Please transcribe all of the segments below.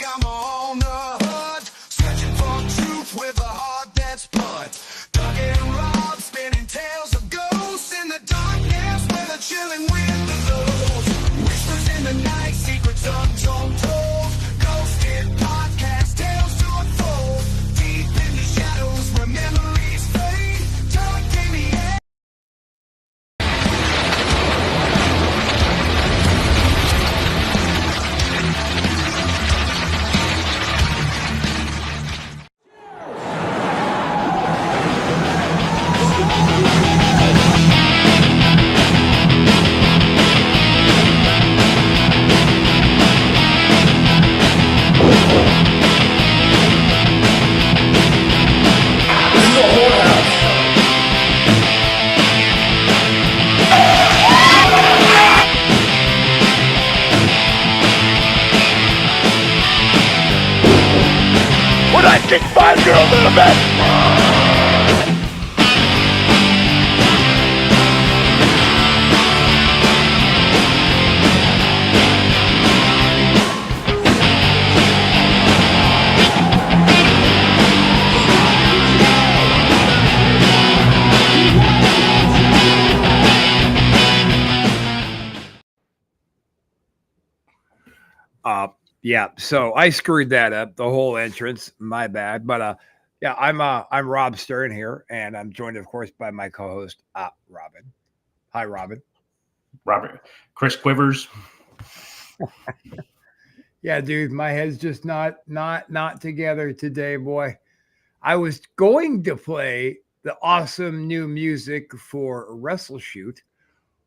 I'm on the hunt, searching for truth with a heart that's blunt. Doug and Rob spinning tales of ghosts in the darkness where the chilling wind blows. Whispers in the night, secrets untold. Ghosted podcast, tales to unfold. Deep in the shadows where memories fade. Doug gave me air. I kick 5 girls in a bed. Yeah, so I screwed that up, the whole entrance. My bad. But yeah, I'm Rob Stern here, and I'm joined, of course, by my co-host, Robin. Hi, Robin. Robert, Chris Quivers. Yeah, dude, my head's just not together today, boy. I was going to play the awesome new music for WrestleShoot,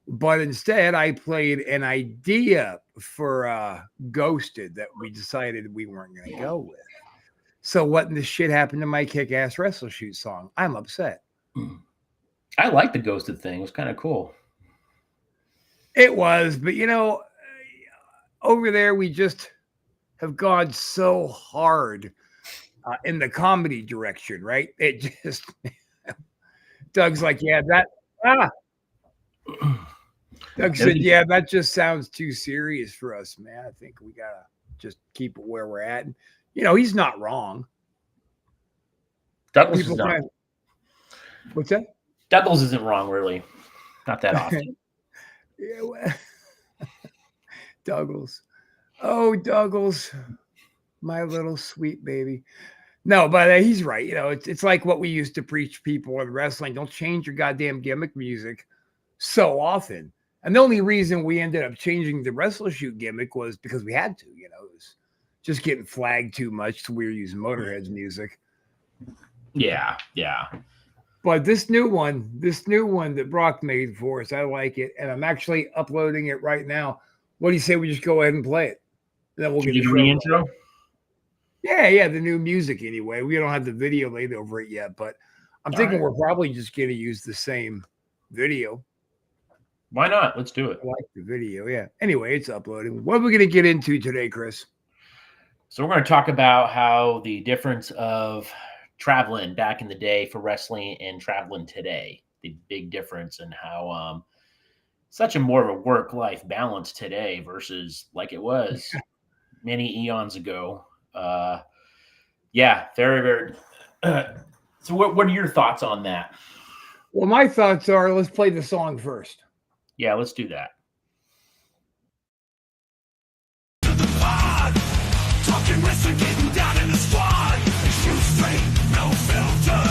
but instead I played an idea for Ghosted that we decided we weren't going to go with. So what in the shit happened to my kick-ass WrestleShoot song? I'm upset. I like the Ghosted thing. It was kind of cool. It was, but you know, over there we just have gone so hard in the comedy direction, right? It just Doug's like, yeah, Doug said, yeah, that just sounds too serious for us, man. I think we gotta just keep it where we're at. And, you know, he's not wrong. Douglas is not. What's that? Douglas isn't wrong, really. Not that often. Yeah, well, Douglas. Oh, Douglas, my little sweet baby. No, but he's right. You know, it's like what we used to preach people in wrestling. Don't change your goddamn gimmick music so often. And the only reason we ended up changing the WrestleShoot gimmick was because we had to. You know, it was just getting flagged too much, so we were using Motorhead's music. Yeah. But this new one that Brock made for us, I like it, and I'm actually uploading it right now. What do you say we just go ahead and play it? And then we'll get the intro. Yeah, the new music anyway. We don't have the video laid over it yet, but I'm thinking we're probably just going to use the same video. Why not? Let's do it. I like the video, yeah. Anyway, it's uploading. What are we going to get into today, Chris? So we're going to talk about how the difference of traveling back in the day for wrestling and traveling today, the big difference, and how such a more of a work-life balance today versus like it was many eons ago. Yeah, very, very. So what are your thoughts on that? Well, my thoughts are, let's play the song first. Yeah, let's do that. Talking wrestling, getting down in the squad. Shoot straight, no filter,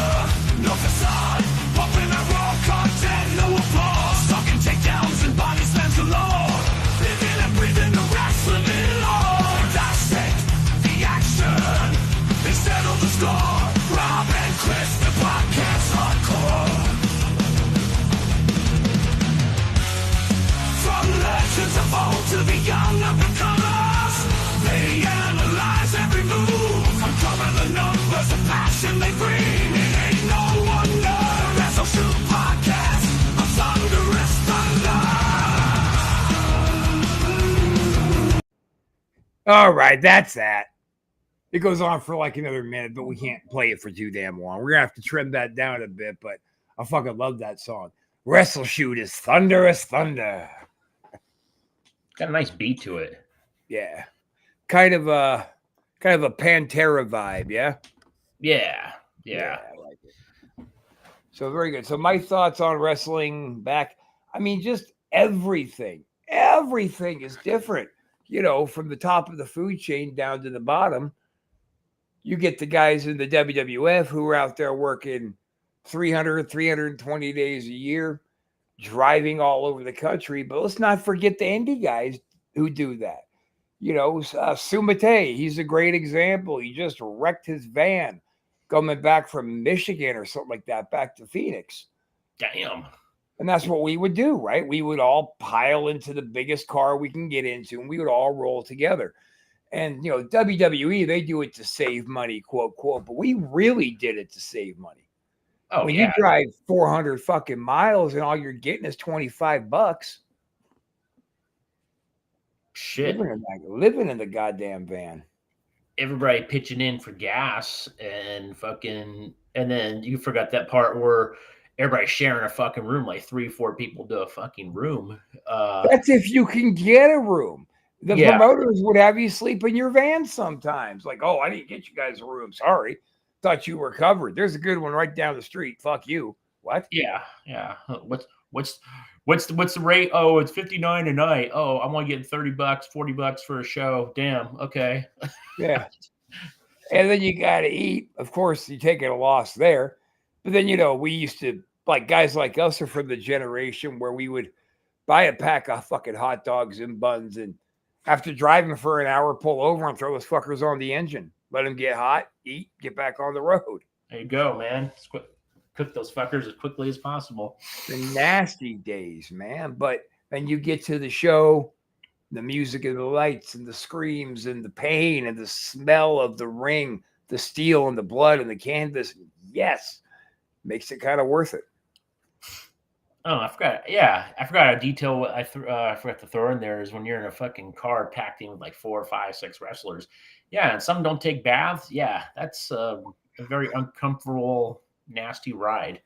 no facade. Pumping our raw content, no applause. Talking takedowns and body slams galore. Living and breathing the wrestling lore. Dissect the action and settle the score. Rob and Chris, the podcast hardcore. From legends of old to the young up-and-comers, they analyze every move, uncover the numbers of passion they bring. It ain't no wonder WrestleShoot podcast, a thunderous thunder. All right, that's that. It goes on for like another minute, but we can't play it for too damn long. We're gonna have to trim that down a bit, but I fucking love that song. WrestleShoot is thunderous thunder. Got a nice beat to it. Yeah. Kind of a Pantera vibe, yeah? Yeah. I like it. So very good. So my thoughts on wrestling back, I mean, just everything. Everything is different. You know, from the top of the food chain down to the bottom. You get the guys in the WWF who are out there working 300, 320 days a year, driving all over the country. But let's not forget the indie guys who do that. You know, Sumate, he's a great example. He just wrecked his van coming back from Michigan or something like that, back to Phoenix. Damn. And that's what we would do, right? We would all pile into the biggest car we can get into, and we would all roll together. And, you know, WWE, they do it to save money, quote, quote, but we really did it to save money. Oh, When yeah. you drive 400 fucking miles and all you're getting is $25, Shit. living in the goddamn van. Everybody pitching in for gas and fucking, and then you forgot that part where everybody's sharing a fucking room, like 3-4 people do a fucking room. That's if you can get a room. The Yeah. promoters would have you sleep in your van sometimes. Like, oh, I didn't get you guys a room. Sorry. Thought you were covered. There's a good one right down the street. Fuck you. What? Yeah. What's the rate? Oh, it's $59 a night. Oh, I'm only getting $30, $40 for a show. Damn. Okay. Yeah. And then you got to eat. Of course, you're taking a loss there. But then, you know, we used to, like, guys like us are from the generation where we would buy a pack of fucking hot dogs and buns, and after driving for an hour, pull over and throw those fuckers on the engine. Let them get hot, eat, get back on the road. There you go, man. Cook those fuckers as quickly as possible. The nasty days, man. But then you get to the show, the music and the lights and the screams and the pain and the smell of the ring, the steel and the blood and the canvas. Yes, makes it kind of worth it. Oh, I forgot. Yeah, I forgot a detail. I forgot to throw in there is when you're in a fucking car packed in with like 4, 5, 6 wrestlers. Yeah, and some don't take baths. Yeah, that's a very uncomfortable, nasty ride.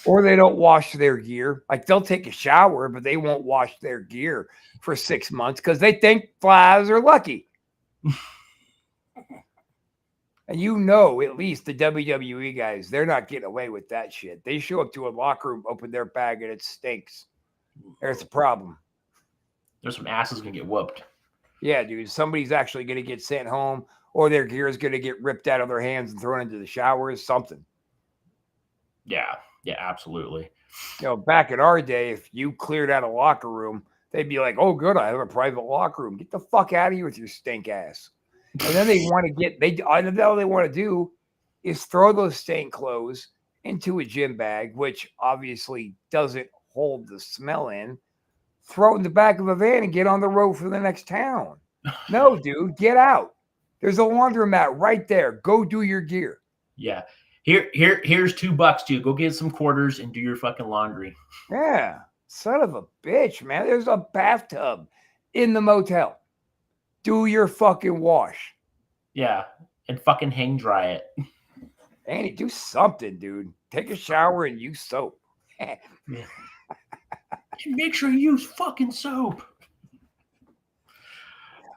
Or they don't wash their gear. Like they'll take a shower, but they won't wash their gear for 6 months because they think flies are lucky. And you know, at least the WWE guys, they're not getting away with that shit. They show up to a locker room, open their bag, and it stinks. There's a problem. There's some asses gonna get whooped. Yeah, dude. Somebody's actually going to get sent home, or their gear is going to get ripped out of their hands and thrown into the showers, something. Yeah, absolutely. You know, back in our day, if you cleared out a locker room, they'd be like, oh, good, I have a private locker room. Get the fuck out of here with your stink ass. And then they want to all they want to do is throw those stained clothes into a gym bag, which obviously doesn't hold the smell in, throw it in the back of a van and get on the road for the next town. No, dude, get out. There's a laundromat right there. Go do your gear. Yeah. Here's $2, dude. Go get some quarters and do your fucking laundry. Yeah. Son of a bitch, man. There's a bathtub in the motel. Do your fucking wash. Yeah. And fucking hang dry it. Andy, do something, dude. Take a shower and use soap. Yeah. Make sure you use fucking soap.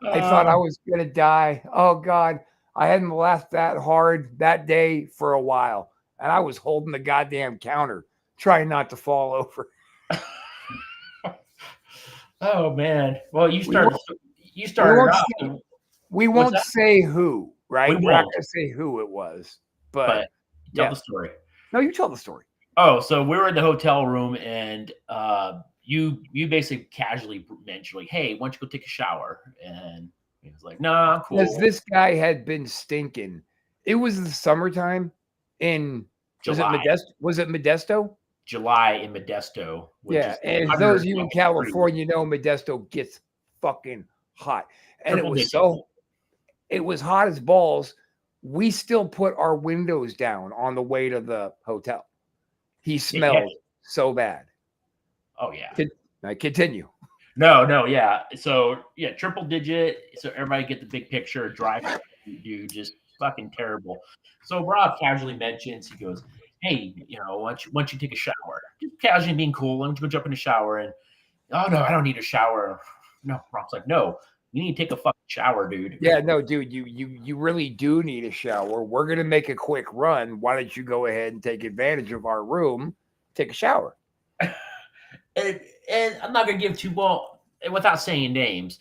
I thought I was going to die. Oh, God. I hadn't laughed that hard that day for a while. And I was holding the goddamn counter, trying not to fall over. Oh, man. Well, you started off. We won't say who, right? We're not going to say who it was. But tell the story. No, you tell the story. Oh, so we were in the hotel room, and you basically casually mentioned, like, hey, why don't you go take a shower? And he was like, nah, cool. Because this guy had been stinking. It was the summertime in July. Was it Modesto? July in Modesto. Yeah, and those of you in California know Modesto gets fucking hot. And it was hot as balls. We still put our windows down on the way to the hotel. He smelled so bad. Oh, yeah. Continue. No, yeah. So yeah, triple digit. So everybody get the big picture. Drive, dude, just fucking terrible. So Rob casually mentions, he goes, "Hey, why don't you take a shower? Just casually being cool. Why don't you go jump in the shower?" And oh no, I don't need a shower. No, Rob's like, no, you need to take a fucking shower, dude. Yeah, no, dude, you really do need a shower. We're gonna make a quick run. Why don't you go ahead and take advantage of our room, take a shower? And I'm not gonna give too well without saying names.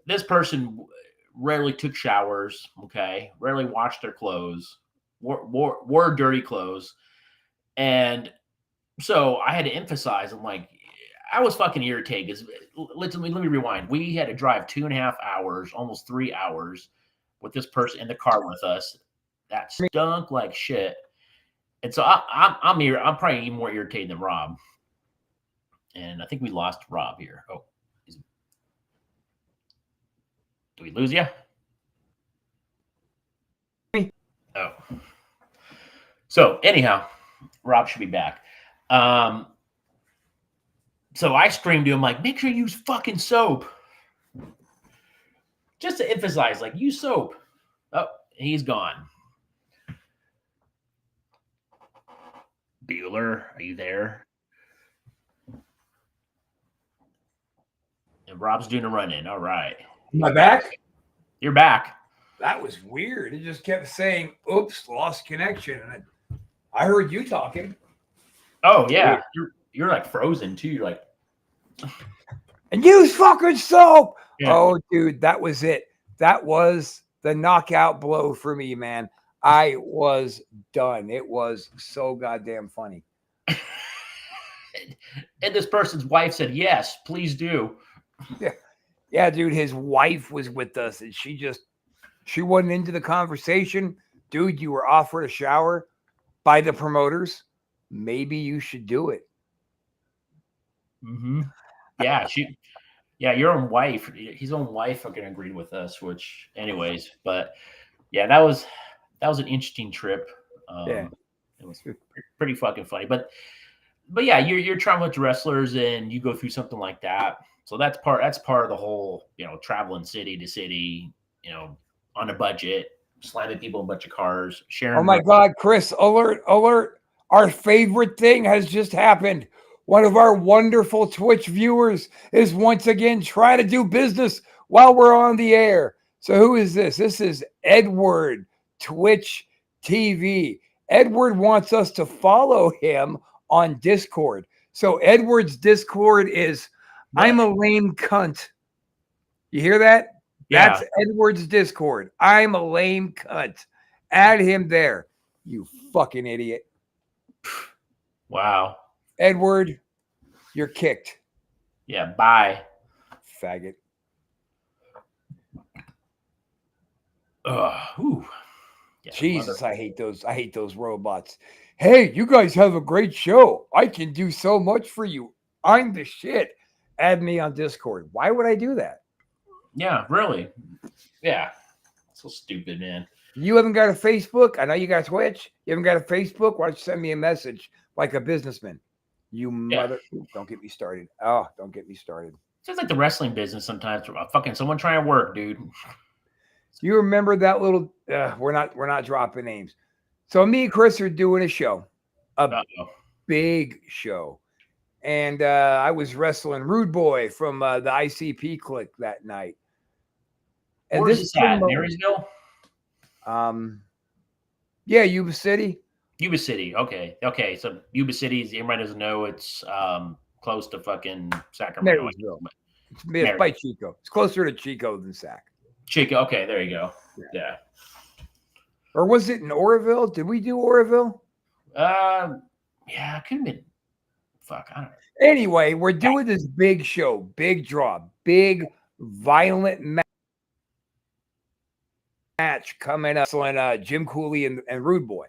This person rarely took showers. Okay, rarely washed their clothes, wore dirty clothes, and so I had to emphasize. I'm like, I was fucking irritated because let me rewind. We had to drive 2.5 hours, almost 3 hours, with this person in the car with us that stunk like shit. And so I'm probably even more irritated than Rob. And I think we lost Rob here. Oh, do we lose you? Oh. So anyhow, Rob should be back. So I screamed to him like, make sure you use fucking soap. Just to emphasize, like, use soap. Oh, he's gone. Bueller, are you there? And Rob's doing a run-in. All right. Am I back? You're back. That was weird. It just kept saying, oops, lost connection. And I heard you talking. Oh, yeah. You're like frozen, too. You're like... And use fucking soap. Yeah. Oh, dude, that was it. That was the knockout blow for me, man. I was done. It was so goddamn funny. And this person's wife said, yes, please do. Yeah, dude, his wife was with us and she wasn't into the conversation. Dude, you were offered a shower by the promoters. Maybe you should do it. Mm-hmm. Yeah, your own wife, his own wife fucking agreed with us, which anyways, but yeah, that was an interesting trip. Yeah. It was pretty fucking funny. But yeah, you're traveling with wrestlers and you go through something like that. So that's part of the whole, traveling city to city, on a budget, slamming people in a bunch of cars, sharing. Oh my God, Chris, alert. Our favorite thing has just happened. One of our wonderful Twitch viewers is once again trying to do business while we're on the air. So who is this? This is Edward, Twitch TV. Edward wants us to follow him on Discord. So Edward's Discord is I'm a lame cunt. You hear that? Yeah. That's Edward's Discord. I'm a lame cunt. Add him there. You fucking idiot. Wow. Edward, you're kicked. Yeah, bye. Faggot. Ooh. Yeah, Jesus, I hate those robots. Hey, you guys have a great show. I can do so much for you. I'm the shit. Add me on Discord. Why would I do that? Yeah, really. Yeah. So stupid, man. You haven't got a Facebook? I know you got Twitch. You haven't got a Facebook? Why don't you send me a message like a businessman? You mother... Ooh, don't get me started. Oh, don't get me started. Sounds like the wrestling business sometimes. Fucking someone trying to work, dude. You remember that little... we're not dropping names. So me and Chris are doing a show. Big show. And I was wrestling Rude Boy from the ICP clique that night. And Where's this at? Marysville? Yeah, Yuba City. Yuba City. Okay. So Yuba City, everybody doesn't know it's close to fucking Sacramento. Marysville. It's by Chico. It's closer to Chico than Sac. Chico. Okay, there you go. Yeah. Or was it in Oroville? Did we do Oroville? Yeah, it could have been. Fuck, I don't know. Anyway, we're doing this big show, big draw, big violent match coming up on Jim Cooley and Rude Boy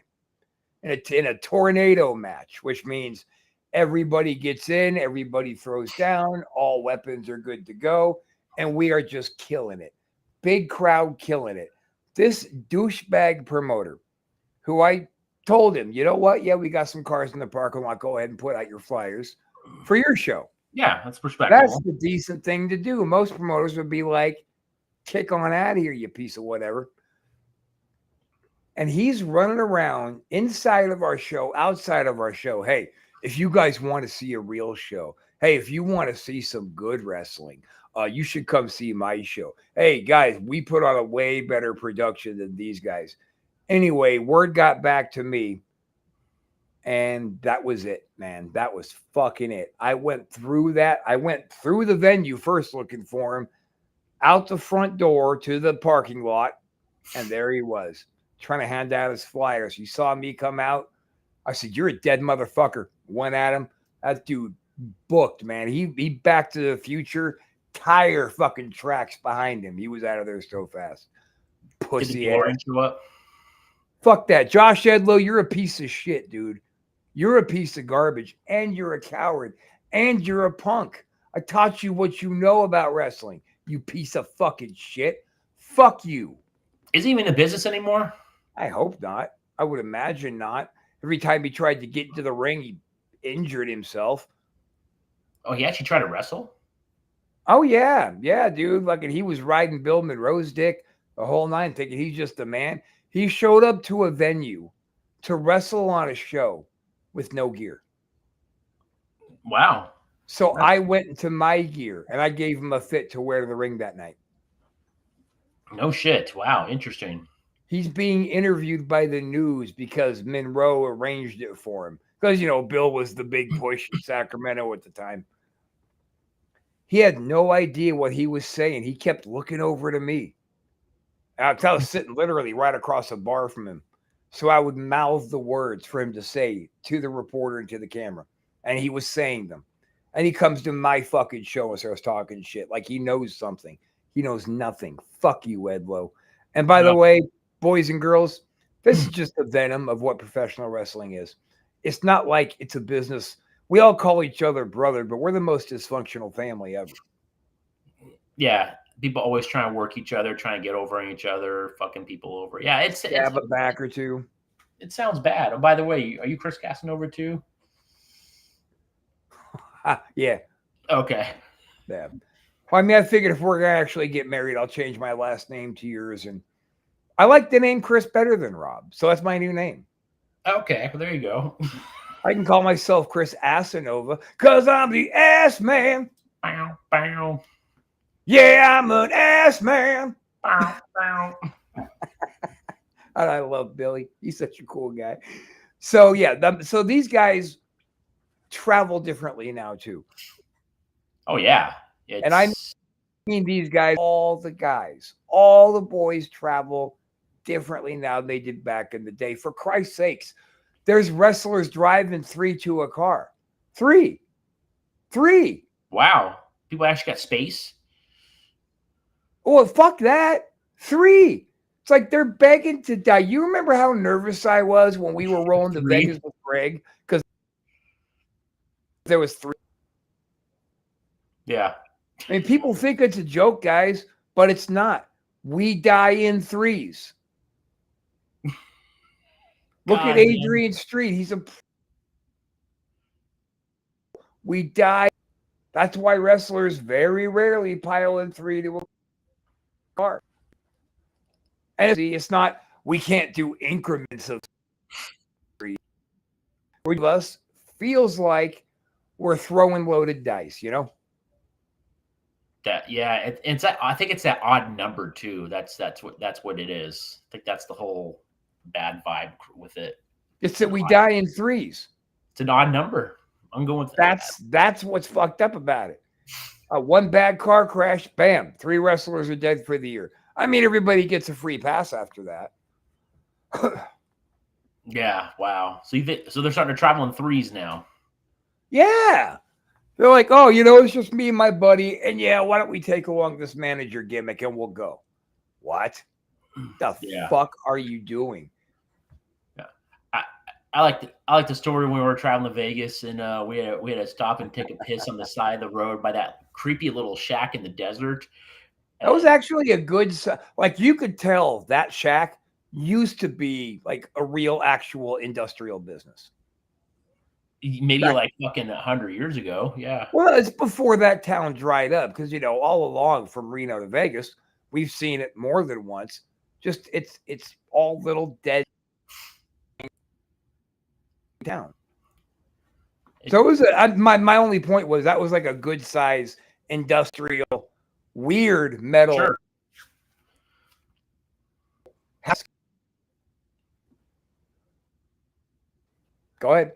in a tornado match, which means everybody gets in, everybody throws down, all weapons are good to go, and we are just killing it. Big crowd killing it. This douchebag promoter, who I told him, you know what? Yeah, we got some cars in the parking lot. Go ahead and put out your flyers for your show. Yeah, that's That's respectable. the decent thing to do. Most promoters would be like, kick on out of here, you piece of whatever. And he's running around inside of our show, outside of our show. Hey, if you guys want to see a real show, hey, if you want to see some good wrestling, you should come see my show. Hey, guys, we put on a way better production than these guys. Anyway, word got back to me, and that was it, man. That was fucking it. I went through that. I went through the venue first looking for him, out the front door to the parking lot, and there he was trying to hand out his flyers. He saw me come out. I said, "You're a dead motherfucker." Went at him. That dude booked, man. He Back to the Future tire fucking tracks behind him. He was out of there so fast. Did the Pussy ass. DeLorean show up? Fuck that. Josh Edlow, you're a piece of shit, dude. You're a piece of garbage, and you're a coward, and you're a punk. I taught you what you know about wrestling, you piece of fucking shit. Fuck you. Is he even in business anymore? I hope not. I would imagine not. Every time he tried to get into the ring, he injured himself. Oh, he actually tried to wrestle? Oh, yeah. Yeah, dude. Like, he was riding Bill Monroe's dick the whole nine, thinking he's just a man. He showed up to a venue to wrestle on a show with no gear. Wow. So I went into my gear and I gave him a fit to wear to the ring that night. No shit. Wow. Interesting. He's being interviewed by the news because Monroe arranged it for him. Because, Bill was the big push in Sacramento at the time. He had no idea what he was saying. He kept looking over to me. I was sitting literally right across the bar from him. So I would mouth the words for him to say to the reporter and to the camera. And he was saying them. And he comes to my fucking show and starts talking shit like he knows something. He knows nothing. Fuck you, Edlow. And by the way, boys and girls, this is just the venom of what professional wrestling is. It's not like it's a business. We all call each other brother, but we're the most dysfunctional family ever. Yeah. People always trying to work each other, trying to get over on each other, fucking people over. Yeah, Stab a back or two. It sounds bad. Oh, by the way, are you Chris Casanova too? Yeah. Okay. Yeah. Well, I mean, I figured if we're going to actually get married, I'll change my last name to yours. And I like the name Chris better than Rob. So that's my new name. Okay. Well, there you go. I can call myself Chris Asanova because I'm the ass man. Bow, bow, Yeah, I'm an ass man. bow, bow. And I love Billy. He's such a cool guy. So, yeah. So these guys travel differently now, too. Oh, yeah. And I mean, these guys, all the boys travel differently now than they did back in the day. For Christ's sakes, there's wrestlers driving 3 to a car. 3. Wow. People actually got space? Oh, fuck that. 3. It's like they're begging to die. You remember how nervous I was when we were rolling to 3? Vegas with Greg? Because there was 3. Yeah. I mean, people think it's a joke, guys, but it's not. We die in 3s. Look at Adrian Street. We die. That's why wrestlers very rarely pile in 3 to a car. And it's not, we can't do increments of 3. Us feels like we're throwing loaded dice, That it's that, I think it's that odd number too. That's what it is. I think that's the whole bad vibe with it. It's that we die in 3s. It's an odd number. I'm going with that's what's fucked up about it. One bad car crash, bam, 3 wrestlers are dead for the year. I mean, everybody gets a free pass after that. Yeah, wow. So so they're starting to travel in 3s now. Yeah. They're like, oh, it's just me and my buddy. And yeah, why don't we take along this manager gimmick and we'll go. What the fuck are you doing? Yeah. I like the story when we were traveling to Vegas and we had to stop and take a piss on the side of the road by that creepy little shack in the desert. That was actually a good, like you could tell that shack used to be like a real actual industrial business. Maybe Right. like fucking 100 years ago. Yeah. Well, it's before that town dried up because all along from Reno to Vegas, we've seen it more than once. Just it's all little dead town. So it was my only point was that was like a good size industrial weird metal. Sure. Go ahead.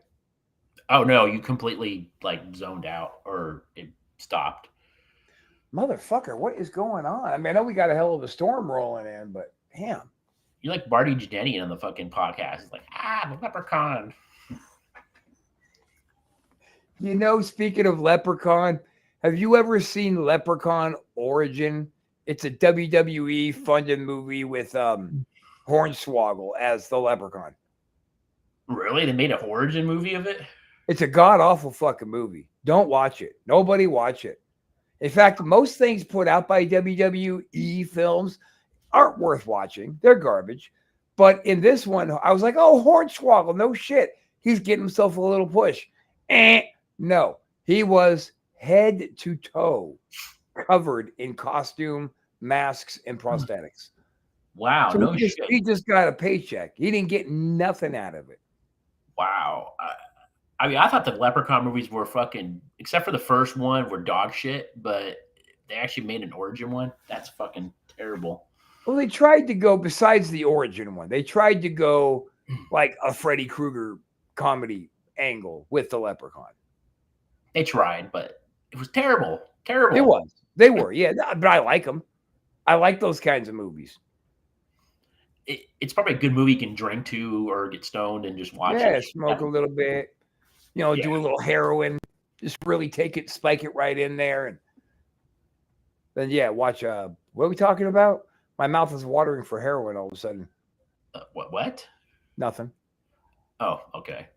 Oh no, you completely like zoned out or it stopped. Motherfucker, what is going on? I mean, I know we got a hell of a storm rolling in, but damn. You're like Barty Jannetty on the fucking podcast. It's like, the leprechaun. Speaking of Leprechaun, have you ever seen Leprechaun Origin? It's a WWE funded movie with Hornswoggle as the Leprechaun. Really? They made an origin movie of it? It's a god awful fucking movie. Don't watch it. Nobody watch it. In fact, most things put out by WWE films aren't worth watching. They're garbage. But in this one, I was like, oh, Hornswoggle, no shit. He's getting himself a little push. No, he was head to toe covered in costume, masks, and prosthetics. Wow, So no he shit. he just got a paycheck. He didn't get nothing out of it. Wow. I mean, I thought the Leprechaun movies were fucking, except for the first one, were dog shit, but they actually made an origin one. That's fucking terrible. Well, they tried to go, besides the origin one, they tried to go like a Freddy Krueger comedy angle with the Leprechaun. They tried, but it was terrible. Terrible. It was. They were, yeah. But I like them. I like those kinds of movies. It's probably a good movie you can drink to or get stoned and just watch Yeah, it. smoke a little bit. Do a little heroin. Just really take it, spike it right in there. And then, watch. What are we talking about? My mouth is watering for heroin all of a sudden. What? Nothing. Oh, okay.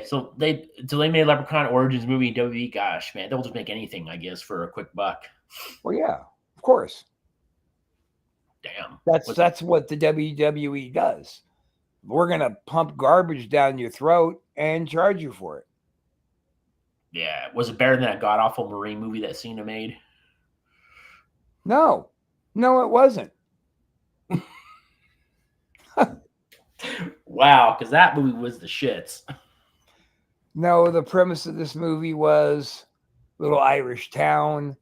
So they made Leprechaun Origins movie in WWE. Gosh, man, they'll just make anything, I guess, for a quick buck. Well, yeah, of course. Damn. That's what the WWE does. We're gonna pump garbage down your throat and charge you for it. Yeah. Was it better than that god awful Marine movie that Cena made? No, it wasn't. Wow, because that movie was the shits. No, the premise of this movie was little Irish town,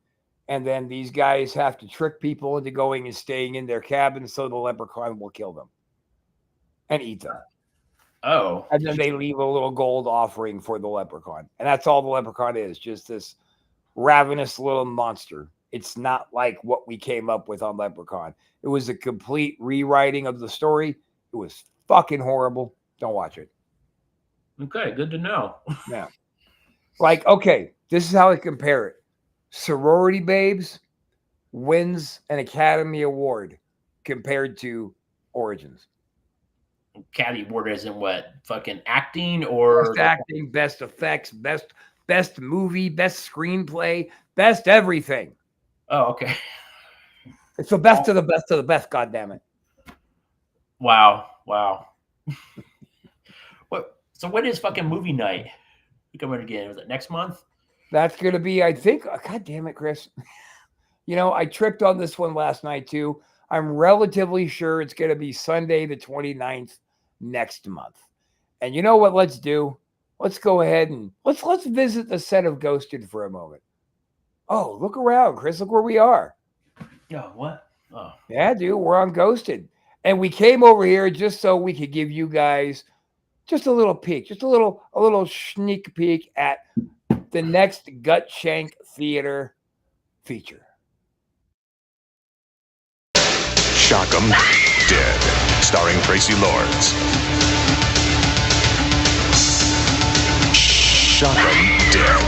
and then these guys have to trick people into going and staying in their cabin so the leprechaun will kill them and eat them. Oh. And then they leave a little gold offering for the leprechaun. And that's all the leprechaun is, just this ravenous little monster. It's not like what we came up with on Leprechaun. It was a complete rewriting of the story. It was fucking horrible. Don't watch it. Okay, good to know. Yeah. Like, okay, this is how I compare it. Sorority Babes wins an Academy Award compared to Origins. Academy Award is in what? Fucking acting or Best acting, best effects, best movie, best screenplay, best everything. Oh, okay. It's the best of the best of the best, goddammit. Wow. So what is fucking movie night coming again? Was it next month? That's going to be, I think, God damn it, Chris. I tripped on this one last night too. I'm relatively sure it's going to be Sunday the 29th next month. And you know what let's do? Let's go ahead and let's visit the set of Ghosted for a moment. Oh, look around, Chris. Look where we are. Oh, what? Oh. Yeah, dude, we're on Ghosted. And we came over here just so we could give you guys just a little peek, just a little sneak peek at the next Gut Shank Theater feature. Shock 'em Dead, starring Tracy Lords. Shock 'em Dead.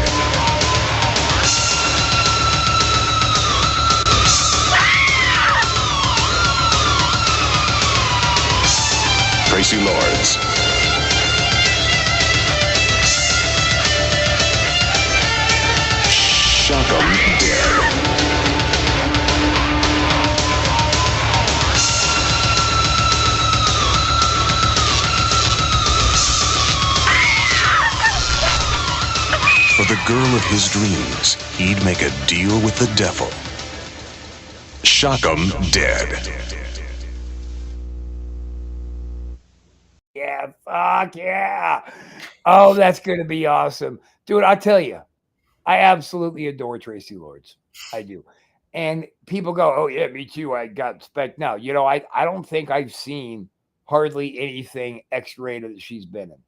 Tracy Lords. Shock 'em Dead. For the girl of his dreams, he'd make a deal with the devil. Shock 'em dead. Yeah, fuck yeah. Oh, that's going to be awesome. Dude, I'll tell you, I absolutely adore Tracy Lords. I do. And people go, oh, yeah, me too. I got spec. No, I don't think I've seen hardly anything X-rated that she's been in.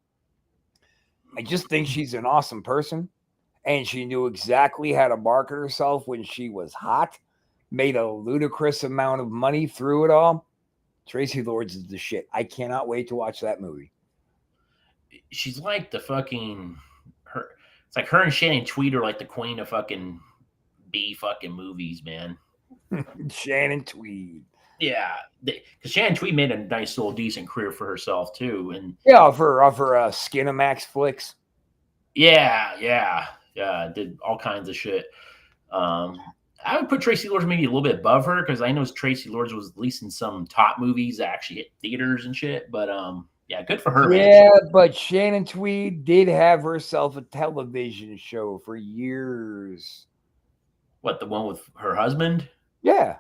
I just think she's an awesome person. And she knew exactly how to market herself when she was hot, made a ludicrous amount of money through it all. Tracy Lords is the shit. I cannot wait to watch that movie. She's like the fucking her. It's like her and Shannon Tweed are like the queen of fucking B fucking movies, man. Shannon Tweed. Yeah, because Shannon Tweed made a nice little decent career for herself too, and Yeah, off her Skinamax flicks. yeah, did all kinds of shit. I would put Tracy Lords maybe a little bit above her because I know Tracy Lords was at least in some top movies that actually hit theaters and shit. But yeah, good for her. Yeah, Man. but Shannon Tweed did have herself a television show for years. What, the one with her husband? Yeah.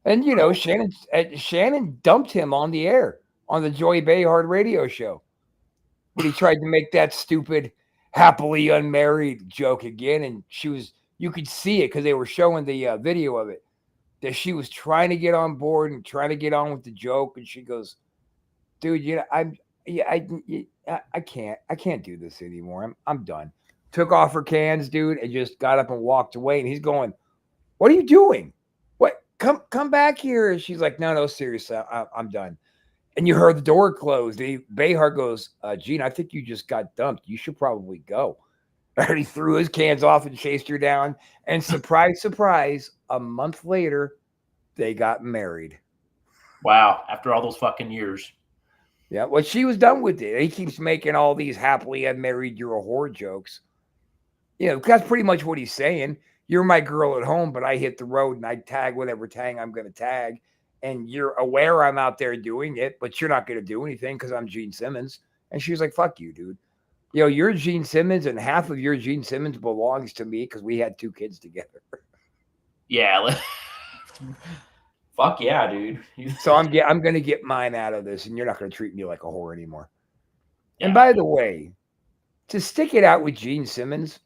And Shannon dumped him on the air on the Joy Behar radio show. But he tried to make that stupid happily unmarried joke again, and you could see it because they were showing the video of it, that she was trying to get on board and trying to get on with the joke, and she goes, dude, I can't do this anymore. I'm done. Took off her cans, dude, and just got up and walked away. And he's going, what are you doing? What? Come back here. And she's like, no, seriously, I'm done. And you heard the door close. Behar goes, Gene, I think you just got dumped. You should probably go. And he threw his cans off and chased her down. And surprise, surprise, a month later, they got married. Wow. After all those fucking years. Yeah, well, she was done with it. He keeps making all these happily unmarried, you're a whore jokes. That's pretty much what he's saying. You're my girl at home, but I hit the road and I tag whatever tag I'm going to tag. And you're aware I'm out there doing it, but you're not going to do anything because I'm Gene Simmons. And she was like, fuck you, dude. You're Gene Simmons, and half of your Gene Simmons belongs to me because we had 2 kids together. Yeah. Fuck yeah, dude. So I'm going to get mine out of this, and you're not going to treat me like a whore anymore. Yeah. And by the way, to stick it out with Gene Simmons,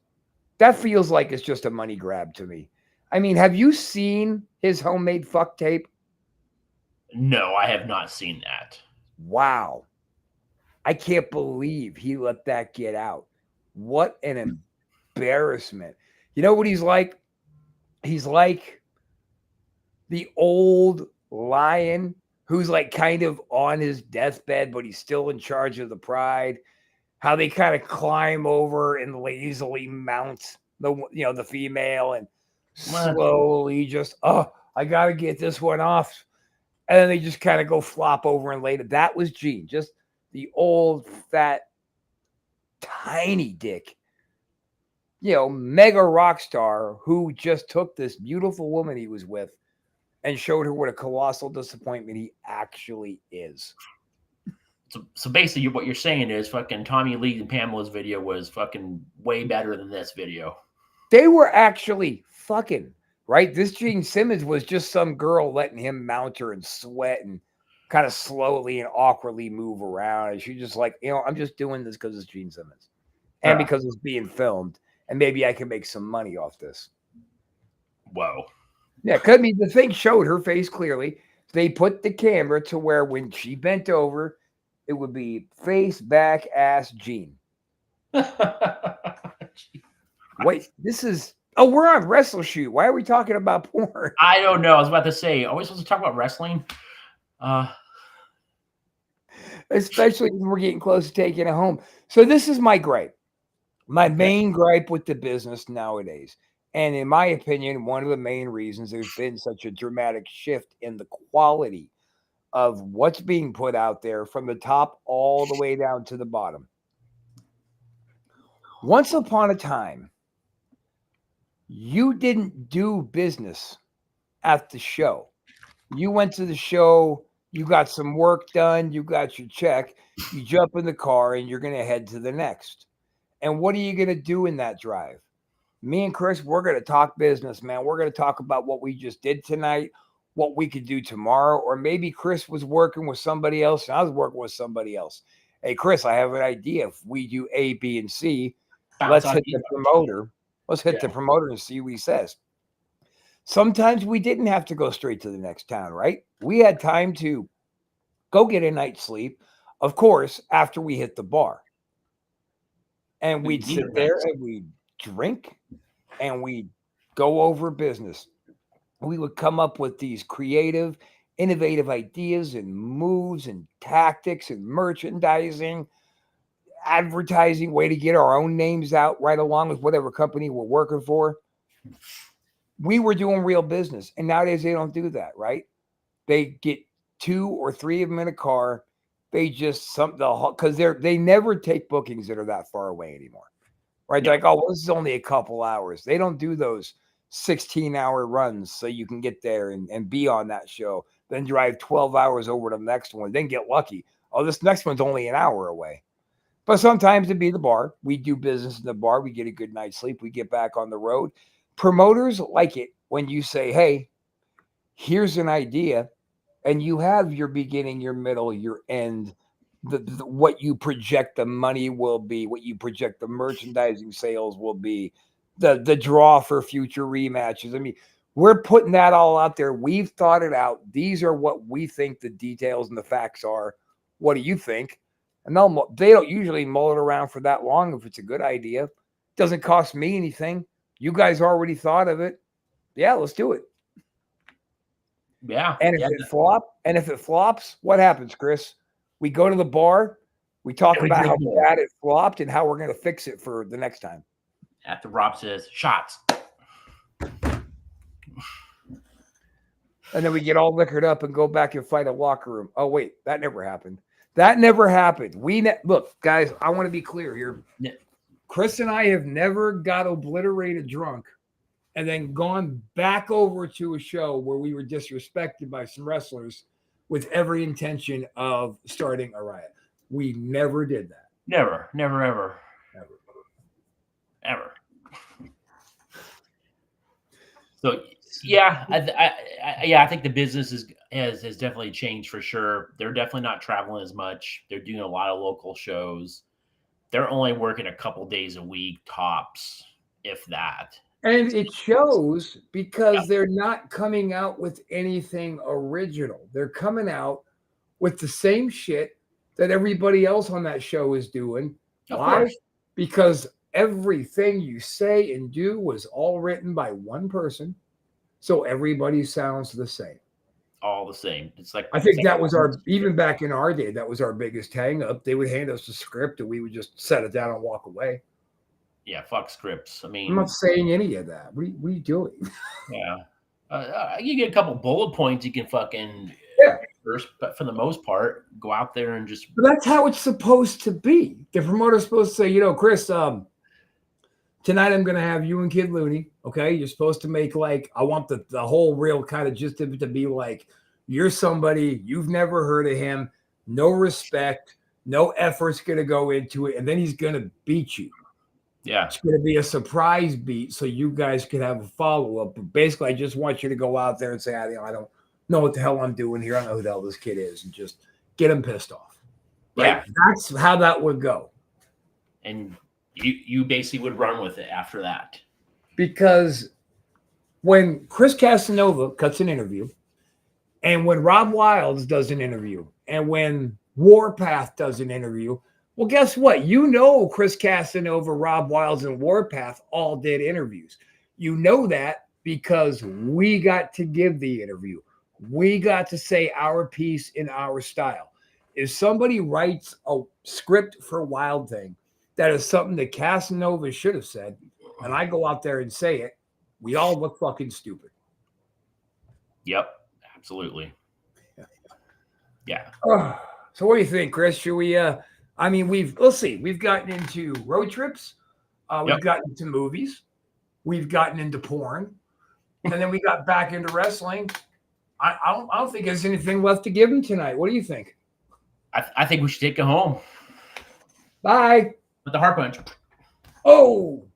that feels like it's just a money grab to me. I mean, have you seen his homemade fuck tape? No, I have not seen that. Wow. I can't believe he let that get out. What an embarrassment. You know what he's like? He's like the old lion who's like kind of on his deathbed, but he's still in charge of the pride. How they kind of climb over and lazily mount the female and slowly just, I got to get this one off. And then they just kind of go flop over and lay it. That was Gene, just the old, fat, tiny dick, mega rock star who just took this beautiful woman he was with and showed her what a colossal disappointment he actually is. So basically what you're saying is fucking Tommy Lee and Pamela's video was fucking way better than this video. They were actually fucking. Right? This Gene Simmons was just some girl letting him mount her and sweat and kind of slowly and awkwardly move around. And she's just like, I'm just doing this because it's Gene Simmons and because it's being filmed. And maybe I can make some money off this. Whoa. Yeah, because the thing showed her face clearly. They put the camera to where when she bent over, it would be face, back, ass, Gene. Wait, this is... Oh, we're on WrestleShoot. Why are we talking about porn? I don't know. I was about to say, are we supposed to talk about wrestling? Especially when we're getting close to taking it home. So this is my gripe. My main gripe with the business nowadays. And in my opinion, one of the main reasons there's been such a dramatic shift in the quality of what's being put out there from the top all the way down to the bottom. Once upon a time, you didn't do business at the show. You went to the show, you got some work done, you got your check, you jump in the car, and you're going to head to the next. And what are you going to do in that drive? Me and Chris, we're going to talk business, man. We're going to talk about what we just did tonight, what we could do tomorrow, or maybe Chris was working with somebody else and I was working with somebody else. Hey, Chris, I have an idea. If we do A, B, and C, Bounce let's off hit you. the promoter. Let's hit the promoter and see what he says. Sometimes we didn't have to go straight to the next town, right? We had time to go get a night's sleep, of course, after we hit the bar. And We we'd need sit a there night's and we'd drink and we'd go over business. We would come up with these creative, innovative ideas and moves and tactics and merchandising, advertising, way to get our own names out right along with whatever company we're working for. We were doing real business. And nowadays they don't do that, right? They get 2 or 3 of them in a car. They just because they never take bookings that are that far away anymore. Right? No. They're like, oh, well, this is only a couple hours. They don't do those 16-hour runs so you can get there and be on that show, then drive 12 hours over to the next one, then get lucky. Oh, this next one's only an hour away. But sometimes it'd be the bar. We do business in the bar. We get a good night's sleep. We get back on the road. Promoters like it when you say, hey, here's an idea, and you have your beginning, your middle, your end, what you project the money will be, what you project the merchandising sales will be, the draw for future rematches. I mean, we're putting that all out there. We've thought it out. These are what we think the details and the facts are. What do you think? And they don't usually mull it around for that long if it's a good idea. Doesn't cost me anything. You guys already thought of it. Yeah, let's do it. Yeah. And if it flops, what happens, Chris? We go to the bar. We talk we about how drink more. bad it flopped and how we're going to fix it for the next time. After Rob says, shots. And then we get all liquored up and go back and fight a locker room. Oh, wait, that never happened. That never happened. Look, guys, I want to be clear here. Yeah. Chris and I have never got obliterated drunk and then gone back over to a show where we were disrespected by some wrestlers with every intention of starting a riot. We never did that. Never, ever. So yeah, I think the business has definitely changed for sure. They're definitely not traveling as much. They're doing a lot of local shows. They're only working a couple days a week tops, if that. And it shows because they're not coming out with anything original. They're coming out with the same shit that everybody else on that show is doing. Why? Because everything you say and do was all written by one person. So everybody sounds the same. All the same. It's like I think that was even back in our day, that was our biggest hang up. They would hand us a script and we would just set it down and walk away. Yeah, fuck scripts. I mean, I'm not saying any of that. What are you doing? Yeah. You get a couple bullet points you can fucking first, but for the most part, go out there and just. But that's how it's supposed to be. The promoter's supposed to say, Chris, tonight I'm going to have you and Kid Looney. Okay. You're supposed to make I want the whole real kind of just to be like, you're somebody, you've never heard of him, no respect, no effort's going to go into it. And then he's going to beat you. Yeah. It's going to be a surprise beat so you guys could have a follow-up. But basically, I just want you to go out there and say, I don't know what the hell I'm doing here. I don't know who the hell this kid is, and just get him pissed off. Right? Yeah. That's how that would go. And you basically would run with it after that. Because when Chris Casanova cuts an interview, and when Rob Wilds does an interview, and when Warpath does an interview, well, guess what? Chris Casanova, Rob Wilds, and Warpath all did interviews. You know that because we got to give the interview. We got to say our piece in our style. If somebody writes a script for Wild Thing that is something that Casanova should have said, and I go out there and say it, we all look fucking stupid. Yep, absolutely. Yeah. So what do you think, Chris? Should we we've gotten into road trips, we've gotten into movies, we've gotten into porn, and then we got back into wrestling. I don't think there's anything left to give him tonight. What do you think? I think we should take it home. Bye. With the heart punch. Oh,